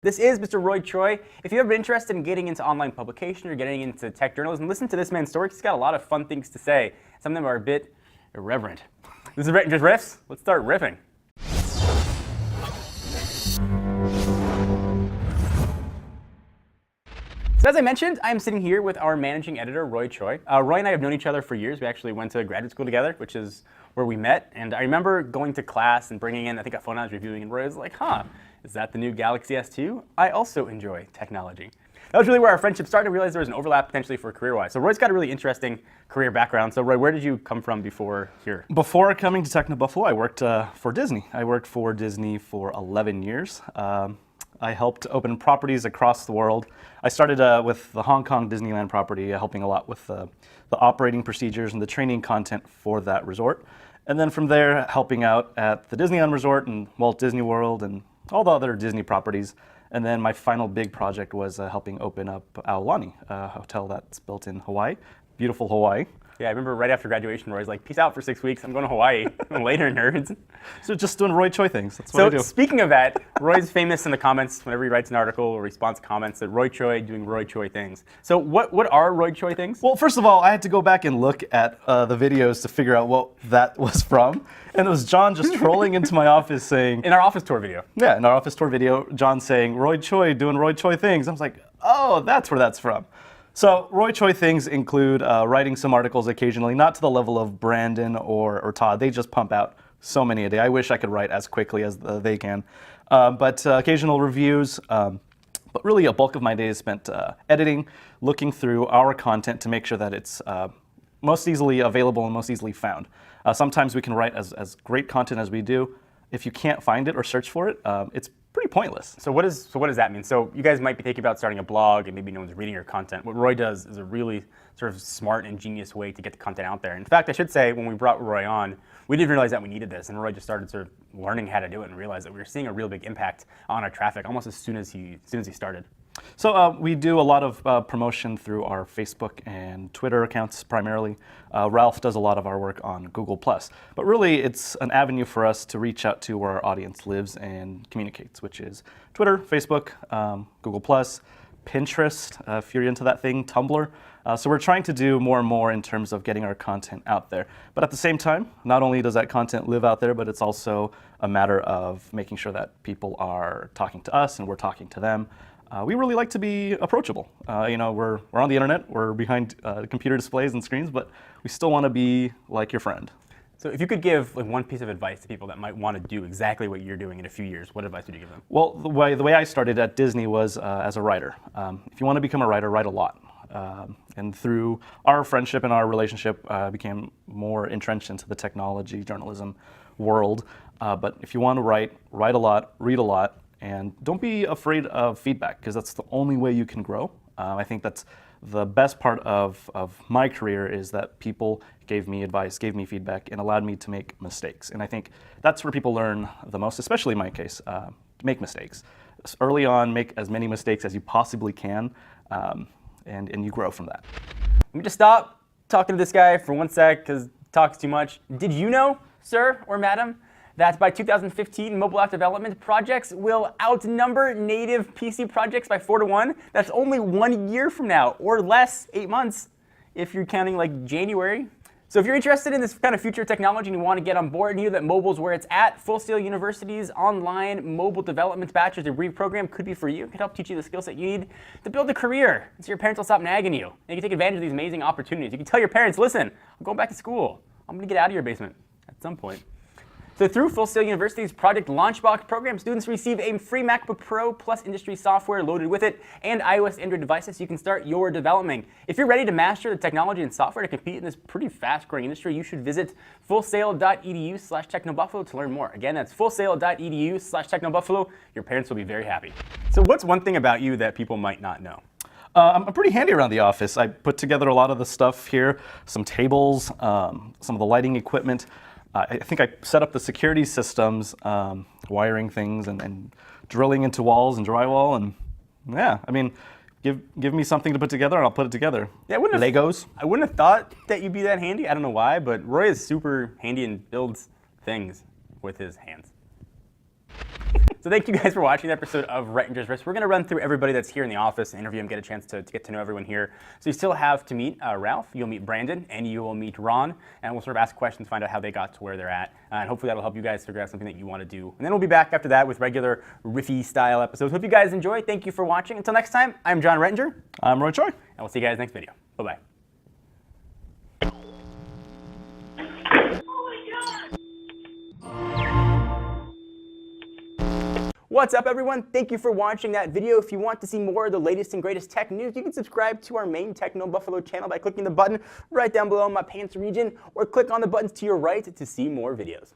This is Mr. Roy Choi. If you've ever been interested in getting into online publication or getting into tech journalism, listen to this man's story. He's got a lot of fun things to say. Some of them are a bit irreverent. This is just riffs. Let's start riffing. So as I mentioned, I am sitting here with our managing editor, Roy Choi. Roy and I have known each other for years. We actually went to graduate school together, which is where we met. And I remember going to class and bringing in, I think, a phone I was reviewing, and Roy was like, is that the new Galaxy S2? I also enjoy technology. That was really where our friendship started. I realized there was an overlap potentially for career-wise. So Roy's got a really interesting career background. So Roy, where did you come from before here? Before coming to Techno Buffalo, I worked for Disney. I worked for Disney for 11 years. I helped open properties across the world. I started with the Hong Kong Disneyland property, helping a lot with the operating procedures and the training content for that resort. And then from there, helping out at the Disneyland Resort and Walt Disney World and all the other Disney properties. And then my final big project was helping open up Aulani, a hotel that's built in Hawaii, beautiful Hawaii. Yeah, I remember right after graduation, Roy's like, peace out for 6 weeks. I'm going to Hawaii. Later, nerds. So just doing Roy Choi things. That's what I do. So speaking of that, Roy's famous in the comments whenever he writes an article or responds to comments that Roy Choi doing Roy Choi things. So what are Roy Choi things? Well, first of all, I had to go back and look at the videos to figure out what that was from. And it was John just trolling into my office saying... In our office tour video. Yeah, in our office tour video, John saying, Roy Choi doing Roy Choi things. I was like, oh, that's where that's from. So Roy Choi things include writing some articles occasionally, not to the level of Brandon or Todd. They just pump out so many a day. I wish I could write as quickly as they can. But occasional reviews. But really a bulk of my day is spent editing, looking through our content to make sure that it's most easily available and most easily found. Sometimes we can write as great content as we do. If you can't find it or search for it, it's pretty pointless. So what does that mean? So you guys might be thinking about starting a blog and maybe no one's reading your content. What Roy does is a really sort of smart and ingenious way to get the content out there. In fact, I should say when we brought Roy on, we didn't realize that we needed this, and Roy just started sort of learning how to do it and realized that we were seeing a real big impact on our traffic almost as soon as he started. So we do a lot of promotion through our Facebook and Twitter accounts primarily. Ralph does a lot of our work on Google+. But really, it's an avenue for us to reach out to where our audience lives and communicates, which is Twitter, Facebook, Google+, Pinterest, if you're into that thing, Tumblr. So we're trying to do more and more in terms of getting our content out there. But at the same time, not only does that content live out there, but it's also a matter of making sure that people are talking to us and we're talking to them. We really like to be approachable. We're on the internet, we're behind computer displays and screens, but we still want to be like your friend. So if you could give one piece of advice to people that might want to do exactly what you're doing in a few years, what advice would you give them? Well, the way I started at Disney was as a writer. If you want to become a writer, write a lot. And through our friendship and our relationship, I became more entrenched into the technology journalism world. But if you want to write a lot, read a lot, and don't be afraid of feedback, because that's the only way you can grow. I think that's the best part of my career is that people gave me advice, gave me feedback, and allowed me to make mistakes. And I think that's where people learn the most, especially in my case, to make mistakes. Early on, make as many mistakes as you possibly can, and you grow from that. Let me just stop talking to this guy for 1 sec, because he talks too much. Did you know, sir or madam, that by 2015, mobile app development projects will outnumber native PC projects by 4 to 1? That's only 1 year from now, or less, 8 months, if you're counting like January. So if you're interested in this kind of future technology and you want to get on board and you know that mobile's where it's at, Full Sail University's online mobile development bachelor's degree program could be for you. It could help teach you the skill set you need to build a career so your parents will stop nagging you. And you can take advantage of these amazing opportunities. You can tell your parents, listen, I'm going back to school. I'm going to get out of your basement at some point. So through Full Sail University's Project Launchbox program, students receive a free MacBook Pro plus industry software loaded with it and iOS Android devices so you can start your development. If you're ready to master the technology and software to compete in this pretty fast-growing industry, you should visit fullsail.edu/technobuffalo to learn more. Again, that's fullsail.edu/technobuffalo. Your parents will be very happy. So what's one thing about you that people might not know? I'm pretty handy around the office. I put together a lot of the stuff here, some tables, some of the lighting equipment. I think I set up the security systems, wiring things and drilling into walls and drywall, and yeah, I mean, give me something to put together and I'll put it together. Yeah, Legos. I wouldn't have thought that you'd be that handy. I don't know why, but Roy is super handy and builds things with his hands. So So thank you guys for watching the episode of Rettinger's Risk. We're going to run through everybody that's here in the office and interview them, get a chance to get to know everyone here. So you still have to meet Ralph, you'll meet Brandon, and you will meet Ron, and we'll sort of ask questions, find out how they got to where they're at, and hopefully that'll help you guys figure out something that you want to do. And then we'll be back after that with regular riffy-style episodes. Hope you guys enjoy. Thank you for watching. Until next time, I'm John Rettinger. I'm Roy Choi. And we'll see you guys next video. Bye-bye. What's up, everyone? Thank you for watching that video. If you want to see more of the latest and greatest tech news, you can subscribe to our main Techno Buffalo channel by clicking the button right down below in my pants region, or click on the buttons to your right to see more videos.